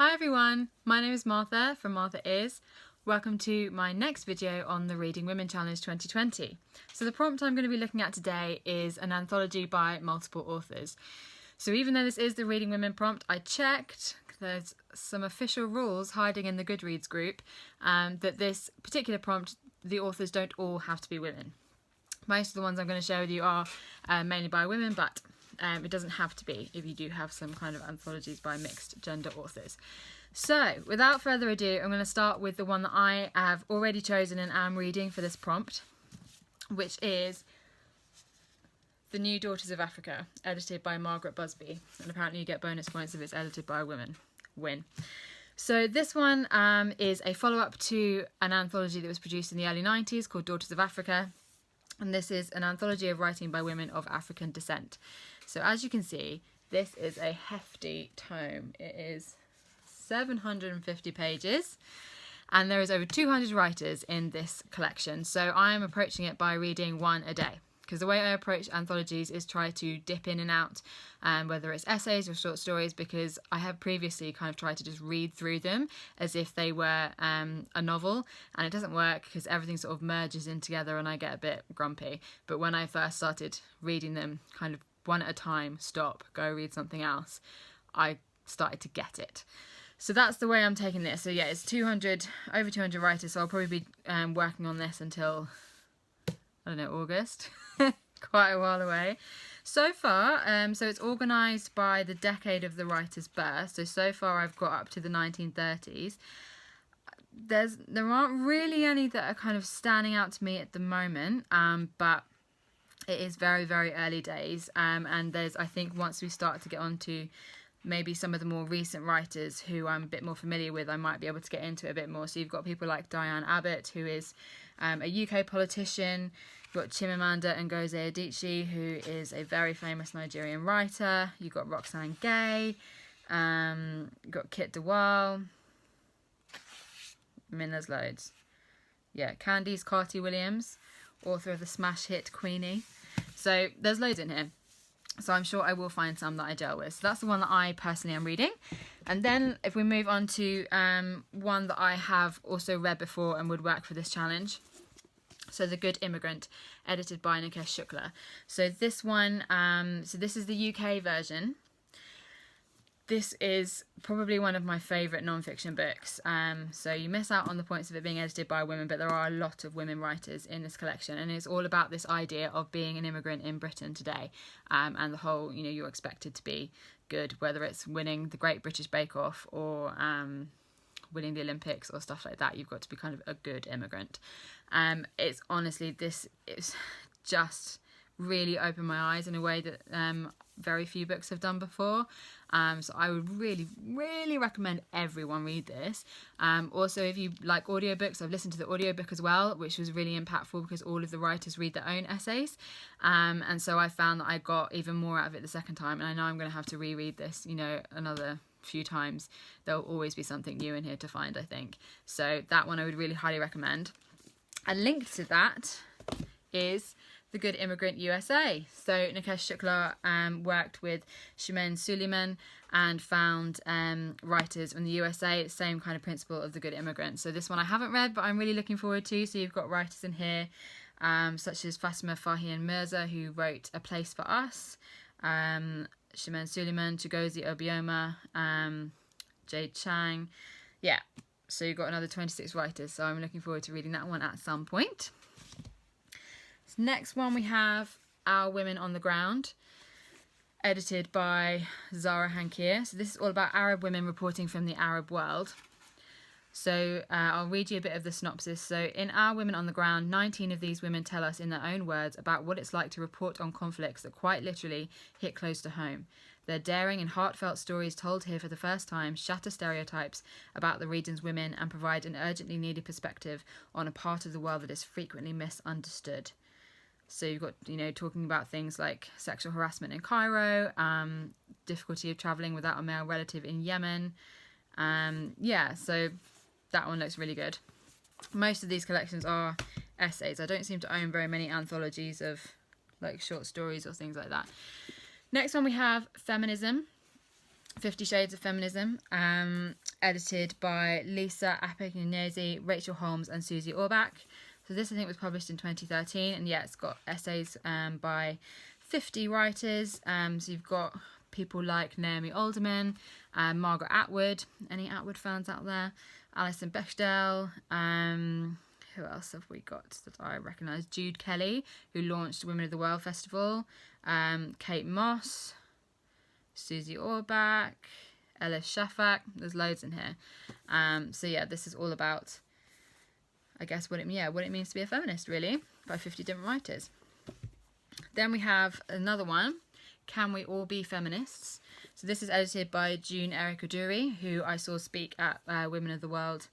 Hi everyone, my name is Martha from Martha Is. Welcome to my next video on the Reading Women Challenge 2020. So the prompt I'm going to be looking at today is an anthology by multiple authors. So even though this is the Reading Women prompt, I checked, there's some official rules hiding in the Goodreads group, that this particular prompt, the authors don't all have to be women. Most of the ones I'm going to share with you are mainly by women, but it doesn't have to be if you do have some kind of anthologies by mixed gender authors. So without further ado, I'm going to start with the one that I have already chosen and am reading for this prompt, which is The New Daughters of Africa, edited by Margaret Busby. And apparently you get bonus points if it's edited by a woman. Win. So this one is a follow-up to an anthology that was produced in the early 90s called Daughters of Africa. And this is an anthology of writing by women of African descent. So as you can see, this is a hefty tome. It is 750 pages and there is over 200 writers in this collection. So I am approaching it by reading one a day, because the way I approach anthologies is try to dip in and out, whether it's essays or short stories, because I have previously kind of tried to just read through them as if they were a novel, and it doesn't work because everything sort of merges in together and I get a bit grumpy. But when I first started reading them kind of one at a time, stop, go read something else, I started to get it. So that's the way I'm taking this. So yeah, it's over 200 writers, so I'll probably be working on this until, I don't know, August. Quite a while away. So far, so it's organised by the decade of the writer's birth. So far I've got up to the 1930s. There aren't really any that are kind of standing out to me at the moment, but it is very, very early days. And there's, I think, once we start to get on to maybe some of the more recent writers who I'm a bit more familiar with, I might be able to get into it a bit more. So you've got people like Diane Abbott, who is a UK politician. You've got Chimamanda Ngozi Adichie, who is a very famous Nigerian writer. You've got Roxane Gay. You've got Kit de Waal. I mean, there's loads. Yeah, Candice Carty-Williams, author of the smash hit Queenie. So there's loads in here. So I'm sure I will find some that I gel with. So that's the one that I personally am reading. And then if we move on to one that I have also read before and would work for this challenge. So The Good Immigrant, edited by Nikesh Shukla. So this one, so this is the UK version. This is probably one of my favourite non-fiction books. So you miss out on the points of it being edited by women, but there are a lot of women writers in this collection, and it's all about this idea of being an immigrant in Britain today, and the whole, you know, you're expected to be good, whether it's winning the Great British Bake Off or winning the Olympics or stuff like that. You've got to be kind of a good immigrant. It's honestly, this is just really opened my eyes in a way that very few books have done before. So I would really, really recommend everyone read this. Also, if you like audiobooks, I've listened to the audiobook as well, which was really impactful because all of the writers read their own essays. And so I found that I got even more out of it the second time. And I know I'm going to have to reread this, you know, another few times. There'll always be something new in here to find, I think. So that one I would really highly recommend. A link to that is The Good Immigrant USA. So Nikesh Shukla worked with Shimon Suleiman and found writers from the USA, same kind of principle of The Good Immigrant. So this one I haven't read, but I'm really looking forward to. So you've got writers in here such as Fatima Farhian Mirza, who wrote A Place for Us, Shimon Suleiman, Chigozie Obioma, Jade Chang. Yeah, so you've got another 26 writers. So I'm looking forward to reading that one at some point. Next one we have Our Women on the Ground, edited by Zahra Hankir. So this is all about Arab women reporting from the Arab world. So I'll read you a bit of the synopsis. So in Our Women on the Ground, 19 of these women tell us in their own words about what it's like to report on conflicts that quite literally hit close to home. Their daring and heartfelt stories told here for the first time shatter stereotypes about the region's women and provide an urgently needed perspective on a part of the world that is frequently misunderstood. So you've got, you know, talking about things like sexual harassment in Cairo, difficulty of travelling without a male relative in Yemen. Yeah, so that one looks really good. Most of these collections are essays. I don't seem to own very many anthologies of like short stories or things like that. Next one we have Feminism, 50 Shades of Feminism, edited by Lisa Appignanesi, Rachel Holmes and Susie Orbach. So this I think was published in 2013, and yeah, it's got essays by 50 writers. So you've got people like Naomi Alderman, Margaret Atwood, any Atwood fans out there? Alison Bechdel, who else have we got that I recognise? Jude Kelly, who launched Women of the World Festival, Kate Moss, Susie Orbach, Ellis Shafak. There's loads in here. So yeah, this is all about, I guess, what it means to be a feminist, really, by 50 different writers. Then we have another one, Can We All Be Feminists? So this is edited by June Eric-Udorie, who I saw speak at Women of the World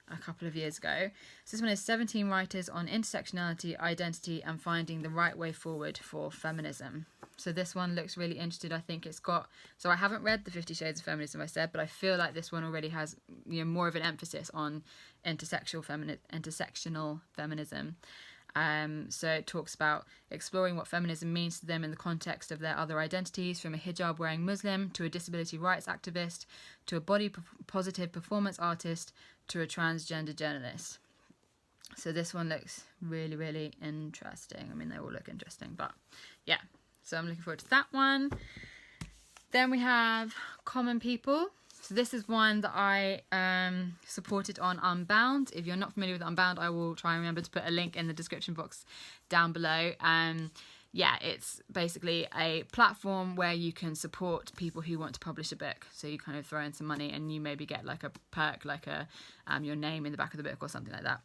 a couple of years ago. So this one is 17 writers on intersectionality, identity, and finding the right way forward for feminism. So this one looks really interesting. I think it's got, so I haven't read the 50 Shades of Feminism, I said, but I feel like this one already has, you know, more of an emphasis on intersectional feminism. So it talks about exploring what feminism means to them in the context of their other identities, from a hijab-wearing Muslim to a disability rights activist to a body-positive performance artist to a transgender journalist. So this one looks really, really interesting. I mean, they all look interesting, but yeah. So I'm looking forward to that one. Then we have Common People. So this is one that I supported on Unbound. If you're not familiar with Unbound, I will try and remember to put a link in the description box down below. Yeah, it's basically a platform where you can support people who want to publish a book. So you kind of throw in some money and you maybe get like a perk, like your name in the back of the book or something like that.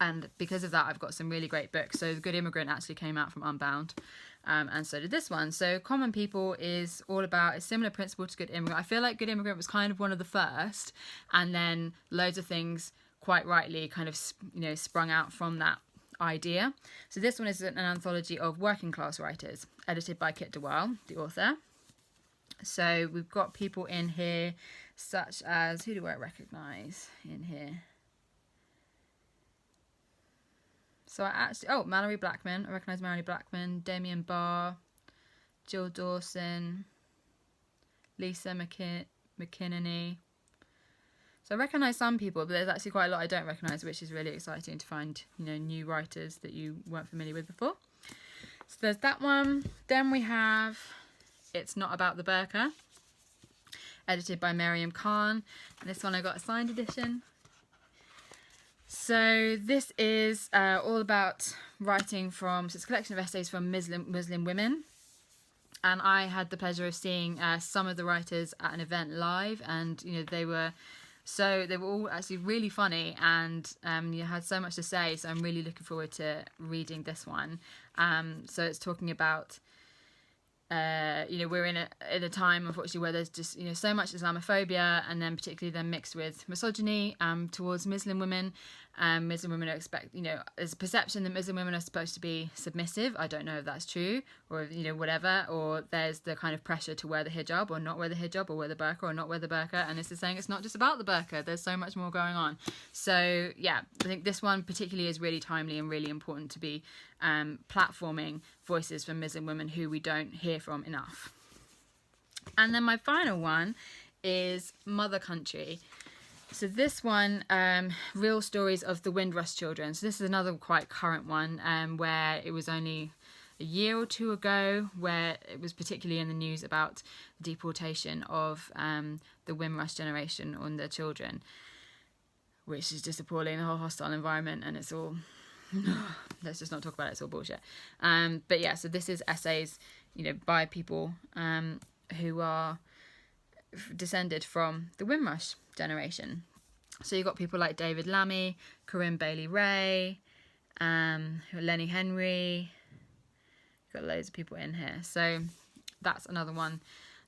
And because of that, I've got some really great books. So The Good Immigrant actually came out from Unbound. And so did this one. So Common People is all about a similar principle to Good Immigrant. I feel like Good Immigrant was kind of one of the first, and then loads of things quite rightly kind of, you know, sprung out from that idea. So this one is an anthology of working class writers, edited by Kit de Waal, the author. So we've got people in here such as, who do I recognise in here? So Mallory Blackman. I recognise Mallory Blackman, Damien Barr, Jill Dawson, Lisa McKinney. So I recognise some people, but there's actually quite a lot I don't recognise, which is really exciting to find, you know, new writers that you weren't familiar with before. So there's that one. Then we have It's Not About the Burqa, edited by Mariam Khan. And this one I got a signed edition. So this is all about writing from, so it's a collection of essays from Muslim women. And I had the pleasure of seeing some of the writers at an event live, and you know they were all actually really funny, and you had so much to say. So I'm really looking forward to reading this one. So it's talking about you know, we're in a time, unfortunately, where there's just, you know, so much Islamophobia, and then particularly then mixed with misogyny towards Muslim women. Muslim women are there's a perception that Muslim women are supposed to be submissive. I don't know if that's true, or, you know, whatever, or there's the kind of pressure to wear the hijab or not wear the hijab, or wear the burqa or not wear the burqa, and this is saying it's not just about the burqa, there's so much more going on. So yeah, I think this one particularly is really timely and really important to be platforming voices from Muslim women who we don't hear from enough. And then my final one is Mother Country. So this one, Real Stories of the Windrush Children. So this is another quite current one, where it was only a year or two ago where it was particularly in the news about the deportation of the Windrush generation and their children, which is just appalling, the whole hostile environment, and it's all... let's just not talk about it, it's all bullshit. But yeah, so this is essays, you know, by people who are descended from the Windrush generation. So you've got people like David Lammy, Corinne Bailey Ray, Lenny Henry. You've got loads of people in here. So that's another one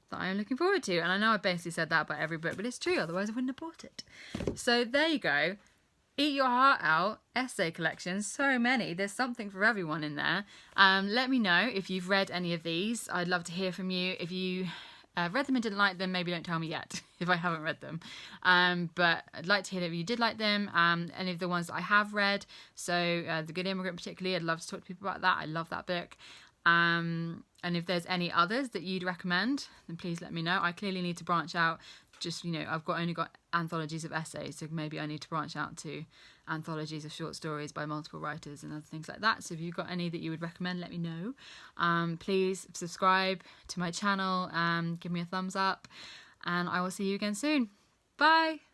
that I'm looking forward to. And I know I basically said that about every book, but it's true, otherwise I wouldn't have bought it. So there you go. Eat your heart out, essay collections, so many. There's something for everyone in there. Let me know if you've read any of these. I'd love to hear from you. If you read them and didn't like them, maybe don't tell me yet if I haven't read them. But I'd like to hear if you did like them. Any of the ones that I have read. So The Good Immigrant particularly, I'd love to talk to people about that. I love that book. And if there's any others that you'd recommend, then please let me know. I clearly need to branch out. Just, I've only got anthologies of essays, so maybe I need to branch out to anthologies of short stories by multiple writers and other things like that. So if you've got any that you would recommend, let me know. Please subscribe to my channel, give me a thumbs up, and I will see you again soon. Bye!